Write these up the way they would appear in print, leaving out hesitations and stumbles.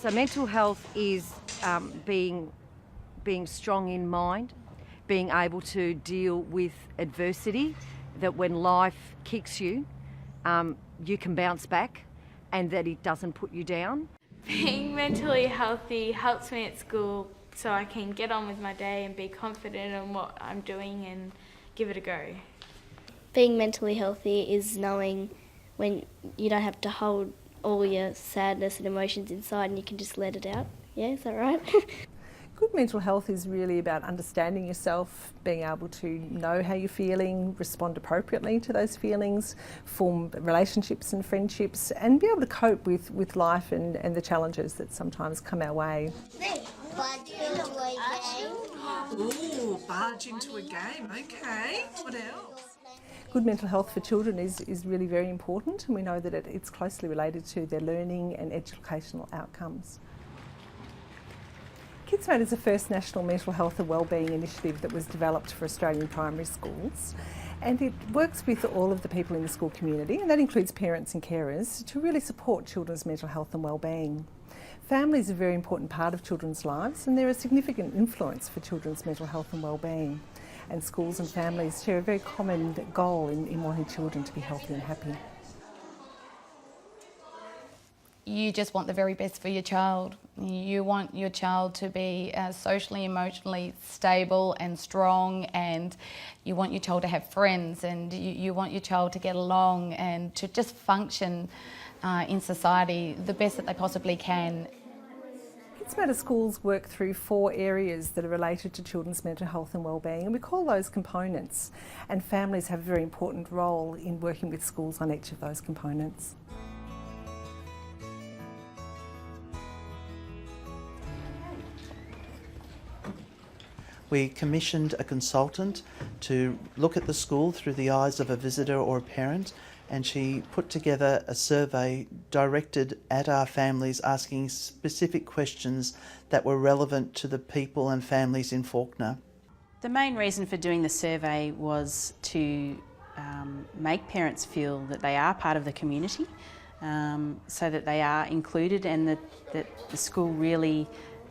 So mental health is being strong in mind, being able to deal with adversity, that when life kicks you, you can bounce back and that it doesn't put you down. Being mentally healthy helps me at school so I can get on with my day and be confident in what I'm doing and give it a go. Being mentally healthy is knowing when you don't have to hold all your sadness and emotions inside and you can just let it out. Yeah, is that right? Good mental health is really about understanding yourself, being able to know how you're feeling, respond appropriately to those feelings, form relationships and friendships, and be able to cope with life and the challenges that sometimes come our way. Barge into a game. Ooh, barge into a game, okay. What else? Good mental health for children is really very important, and we know that it's closely related to their learning and educational outcomes. KidsMatter is the first national mental health and wellbeing initiative that was developed for Australian primary schools, and it works with all of the people in the school community, and that includes parents and carers, to really support children's mental health and wellbeing. Family is a very important part of children's lives, and they're a significant influence for children's mental health and wellbeing. And schools and families share a very common goal in wanting children to be healthy and happy. You just want the very best for your child. You want your child to be socially, emotionally stable and strong, and you want your child to have friends, and you want your child to get along and to just function in society the best that they possibly can. KidsMatter schools work through 4 areas that are related to children's mental health and wellbeing, and we call those components, and families have a very important role in working with schools on each of those components. We commissioned a consultant to look at the school through the eyes of a visitor or a parent, and she put together a survey directed at our families, asking specific questions that were relevant to the people and families in Fawkner. The main reason for doing the survey was to make parents feel that they are part of the community, so that they are included, and that the school really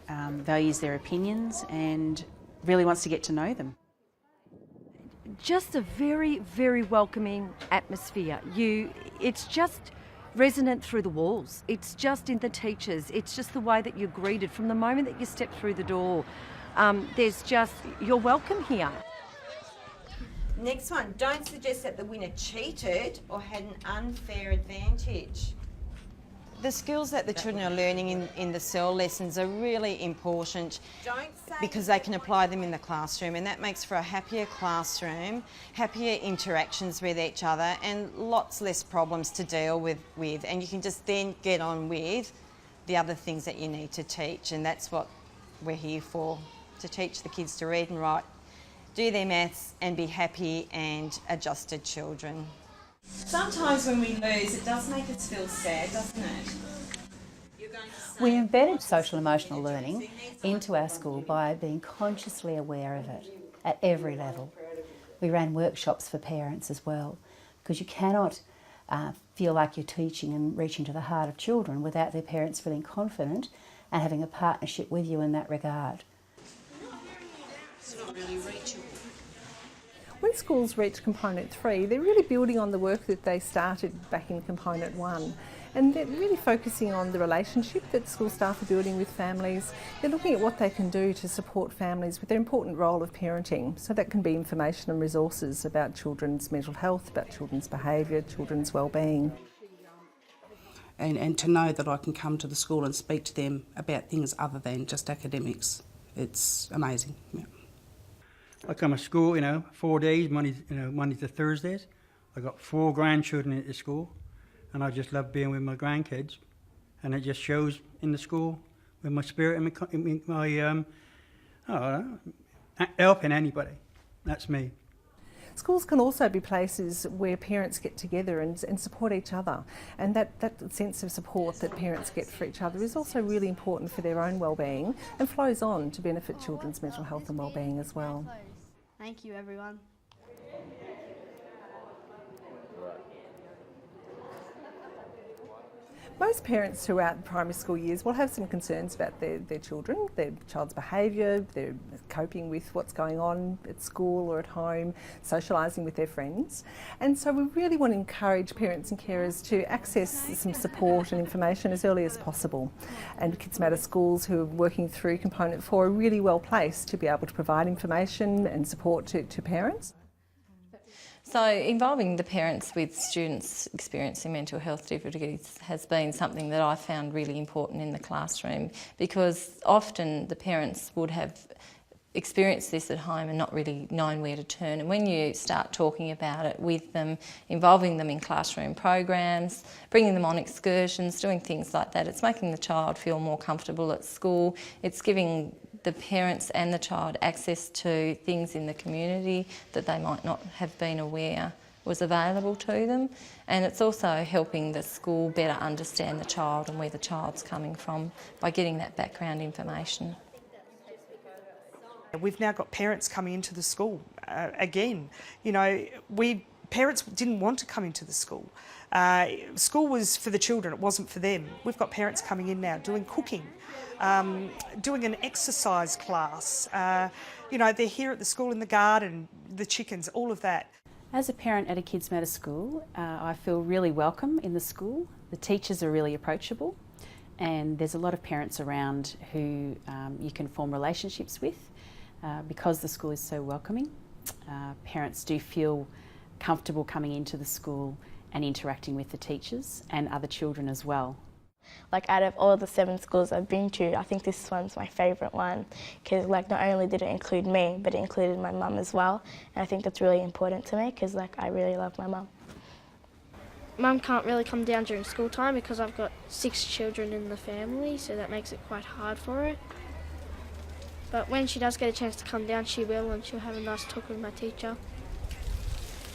values their opinions and really wants to get to know them. Just a very, very welcoming atmosphere. It's just resonant through the walls. It's just in the teachers. It's just the way that you're greeted from the moment that you step through the door. You're welcome here. Next one, don't suggest that the winner cheated or had an unfair advantage. The skills that the children are learning in the cell lessons are really important because they can apply them in the classroom, and that makes for a happier classroom, happier interactions with each other, and lots less problems to deal with, and you can just then get on with the other things that you need to teach, and that's what we're here for, to teach the kids to read and write, do their maths and be happy and adjusted children. Sometimes when we lose, it does make us feel sad, doesn't it? We embedded social emotional learning into our school by being consciously aware of it at every level. We ran workshops for parents as well, because you cannot feel like you're teaching and reaching to the heart of children without their parents feeling confident and having a partnership with you in that regard. It's not really reachable. When schools reach component 3, they're really building on the work that they started back in component 1. And they're really focusing on the relationship that school staff are building with families. They're looking at what they can do to support families with their important role of parenting. So that can be information and resources about children's mental health, about children's behaviour, children's wellbeing. And to know that I can come to the school and speak to them about things other than just academics, it's amazing. Yeah. I come to school, 4 days, Monday to Thursdays. I've got 4 grandchildren at the school, and I just love being with my grandkids. And it just shows in the school with my spirit and my helping anybody. That's me. Schools can also be places where parents get together and support each other, and that sense of support that parents get for each other is also really important for their own wellbeing and flows on to benefit children's mental health and wellbeing as well. Thank you, everyone. Most parents throughout primary school years will have some concerns about their children, their child's behaviour, their coping with what's going on at school or at home, socialising with their friends. And so we really want to encourage parents and carers to access some support and information as early as possible. And KidsMatter schools who are working through Component 4 are really well placed to be able to provide information and support to parents. So involving the parents with students experiencing mental health difficulties has been something that I found really important in the classroom, because often the parents would have experienced this at home and not really known where to turn. And when you start talking about it with them, involving them in classroom programs, bringing them on excursions, doing things like that, it's making the child feel more comfortable at school. It's giving the parents and the child access to things in the community that they might not have been aware was available to them. And it's also helping the school better understand the child and where the child's coming from by getting that background information. We've now got parents coming into the school again. You know, parents didn't want to come into the school. School was for the children, it wasn't for them. We've got parents coming in now doing cooking, doing an exercise class. You know, they're here at the school in the garden, the chickens, all of that. As a parent at a KidsMatter school, I feel really welcome in the school. The teachers are really approachable, and there's a lot of parents around who you can form relationships with. Because the school is so welcoming, parents do feel comfortable coming into the school and interacting with the teachers and other children as well. Like, out of all the 7 schools I've been to, I think this one's my favourite one, because like not only did it include me, but it included my mum as well, and I think that's really important to me because like I really love my mum. Mum can't really come down during school time because I've got 6 children in the family, so that makes it quite hard for her. But when she does get a chance to come down, she will, and she'll have a nice talk with my teacher.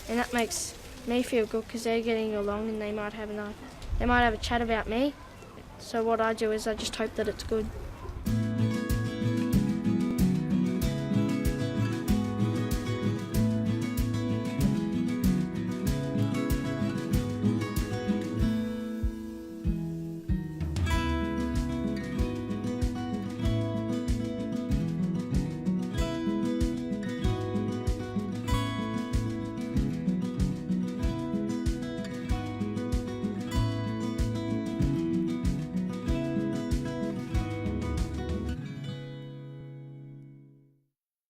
And that makes me feel good because they're getting along and they might have a chat about me. So what I do is I just hope that it's good.